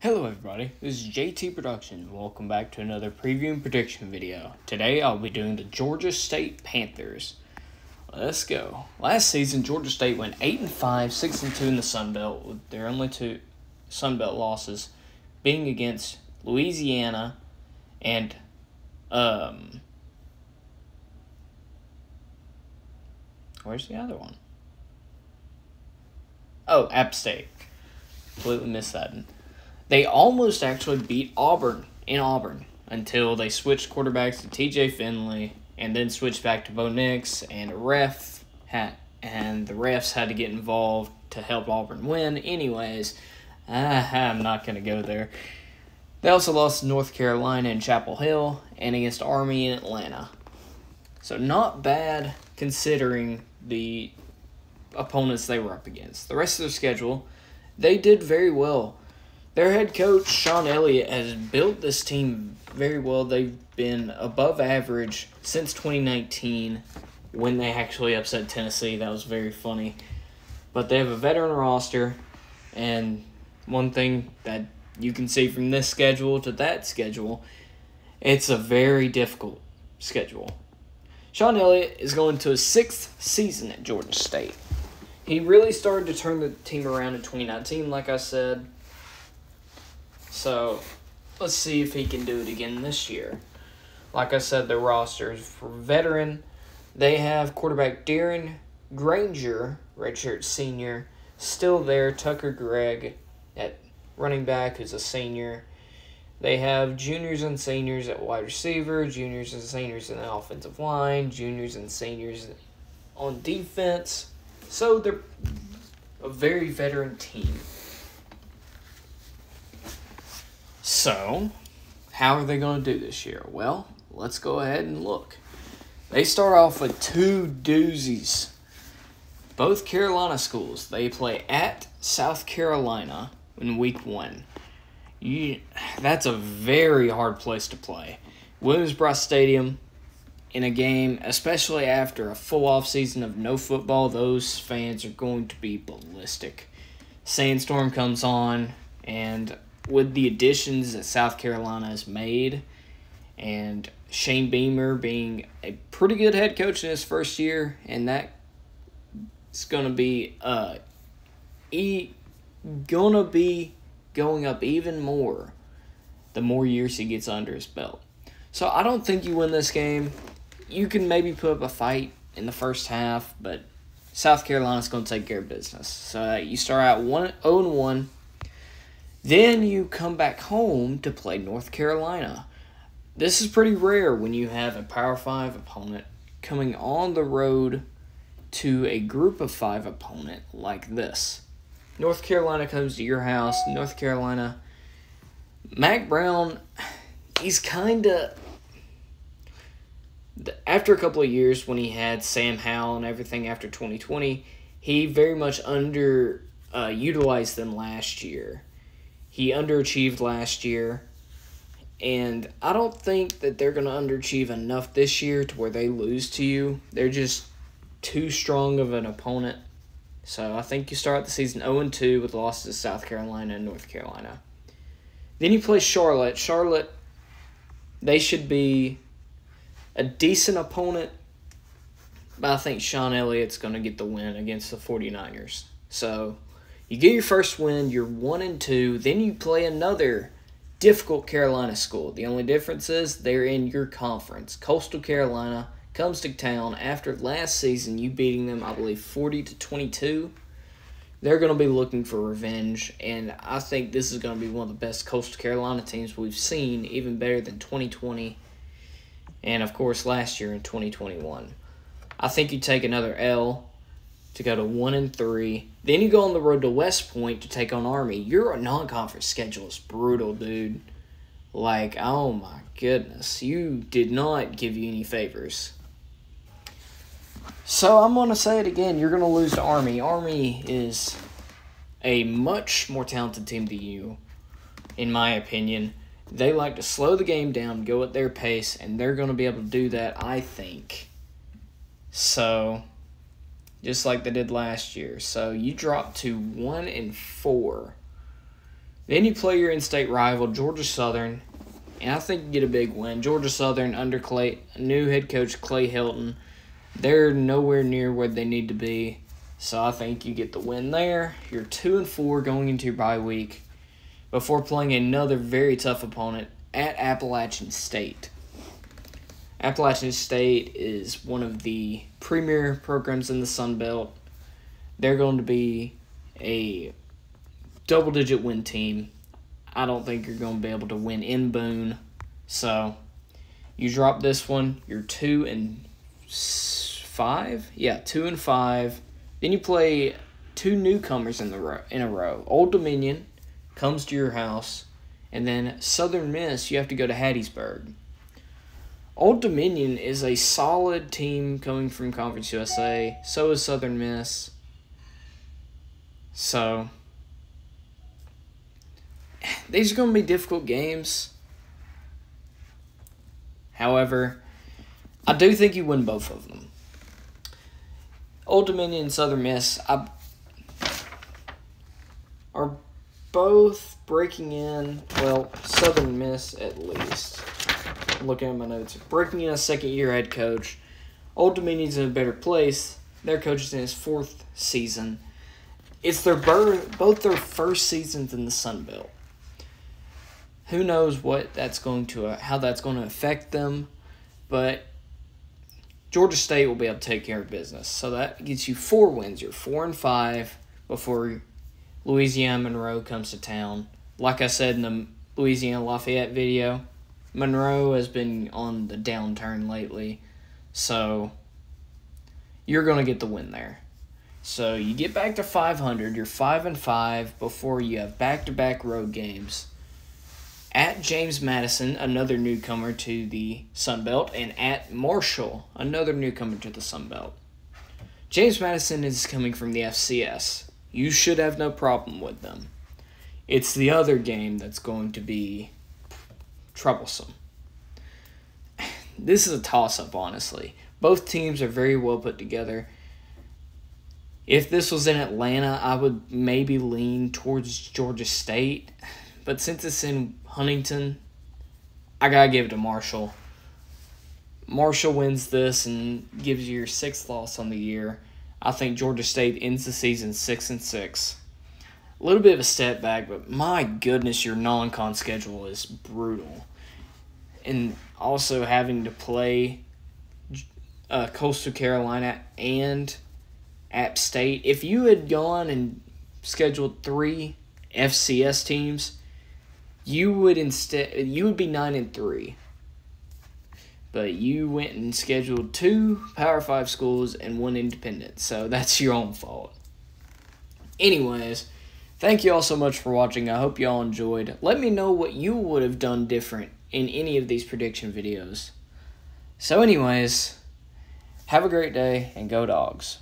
Hello everybody, this is JT Productions. Welcome back to another preview and prediction video. Today I'll be doing the Georgia State Panthers. Let's go. Last season, Georgia State went 8-5, 6-2 in the Sun Belt, with their only two Sun Belt losses being against Louisiana and where's the other one? Oh, App State. Completely missed that. They almost actually beat Auburn in Auburn until they switched quarterbacks to TJ Finley and then switched back to Bo Nix, and the refs had to get involved to help Auburn win. Anyways, I'm not going to go there. They also lost to North Carolina in Chapel Hill and against Army in Atlanta. So not bad considering the opponents they were up against. The rest of their schedule, they did very well. Their head coach, Sean Elliott, has built this team very well. They've been above average since 2019 when they actually upset Tennessee. That was very funny. But they have a veteran roster, and one thing that you can see from this schedule to that schedule, it's a very difficult schedule. Sean Elliott is going to his 6th season at Georgia State. He really started to turn the team around in 2019, like I said. So, let's see if he can do it again this year. Like I said, the rosters for veteran, they have quarterback Darren Granger, redshirt senior, still there. Tucker Gregg at running back, who's a senior. They have juniors and seniors at wide receiver, juniors and seniors in the offensive line, juniors and seniors on defense. So, they're a very veteran team. So, how are they going to do this year? Well, let's go ahead and look. They start off with two doozies. Both Carolina schools. They play at South Carolina in week 1. That's a very hard place to play. Williams-Brice Stadium, in a game, especially after a full off season of no football, those fans are going to be ballistic. Sandstorm comes on, and with the additions that South Carolina has made, and Shane Beamer being a pretty good head coach in his first year, and that's going to be going up even more the more years he gets under his belt. So I don't think you win this game. You can maybe put up a fight in the first half, but South Carolina's going to take care of business. So you start out 0-1. Then you come back home to play North Carolina. This is pretty rare when you have a Power 5 opponent coming on the road to a Group of 5 opponent like this. North Carolina comes to your house. North Carolina, Mac Brown, he's kind of, after a couple of years when he had Sam Howell and everything after 2020, he very much underutilized them last year. He underachieved last year, and I don't think that they're going to underachieve enough this year to where they lose to you. They're just too strong of an opponent. So I think you start the season 0-2 with losses to South Carolina and North Carolina. Then you play Charlotte. Charlotte, they should be a decent opponent, but I think Sean Elliott's going to get the win against the 49ers. So you get your first win, you're 1-2, then you play another difficult Carolina school. The only difference is they're in your conference. Coastal Carolina comes to town after last season, you beating them, I believe, 40-22. They're going to be looking for revenge, and I think this is going to be one of the best Coastal Carolina teams we've seen, even better than 2020, and of course last year in 2021. I think you take another L to go to 1-3. Then you go on the road to West Point to take on Army. Your non-conference schedule is brutal, dude. Like, oh my goodness. You did not give you any favors. So I'm going to say it again. You're going to lose to Army. Army is a much more talented team than you, in my opinion. They like to slow the game down, go at their pace, and they're going to be able to do that, I think. So, just like they did last year. So you drop to 1-4. Then you play your in-state rival, Georgia Southern, and I think you get a big win. Georgia Southern under new head coach Clay Helton. They're nowhere near where they need to be, so I think you get the win there. You're 2-4 going into your bye week before playing another very tough opponent at Appalachian State. Appalachian State is one of the premier programs in the Sun Belt. They're going to be a double-digit win team. I don't think you're going to be able to win in Boone. So, you drop this one. You're 2-5? Yeah, 2-5. Then you play two newcomers in a row. Old Dominion comes to your house, and then Southern Miss, you have to go to Hattiesburg. Old Dominion is a solid team coming from Conference USA. So is Southern Miss. So, these are going to be difficult games. However, I do think you win both of them. Old Dominion and Southern Miss are both breaking in, well, Southern Miss at least. Looking at my notes, breaking in a second-year head coach. Old Dominion's in a better place. Their coach is in his 4th season. It's both their first seasons in the Sun Belt. Who knows how that's going to affect them, but Georgia State will be able to take care of business. So that gets you 4 wins. You're 4-5 before Louisiana Monroe comes to town. Like I said in the Louisiana Lafayette video, Monroe has been on the downturn lately, so you're going to get the win there. So you get back to 500. You're 5-5 before you have back-to-back road games at James Madison, another newcomer to the Sun Belt, and at Marshall, another newcomer to the Sun Belt. James Madison is coming from the FCS. You should have no problem with them. It's the other game that's going to be troublesome. This is a toss-up, honestly. Both teams are very well put together. If this was in Atlanta, I would maybe lean towards Georgia State. But since it's in Huntington, I got to give it to Marshall. Marshall wins this and gives you your 6th loss on the year. I think Georgia State ends the season 6-6. A little bit of a step back, but my goodness, your non-con schedule is brutal. And also having to play Coastal Carolina and App State. If you had gone and scheduled 3 FCS teams, you would be 9-3. But you went and scheduled 2 Power 5 schools and 1 independent, so that's your own fault. Anyways, thank you all so much for watching. I hope you all enjoyed. Let me know what you would have done different in any of these prediction videos. So anyways, have a great day and go Dogs.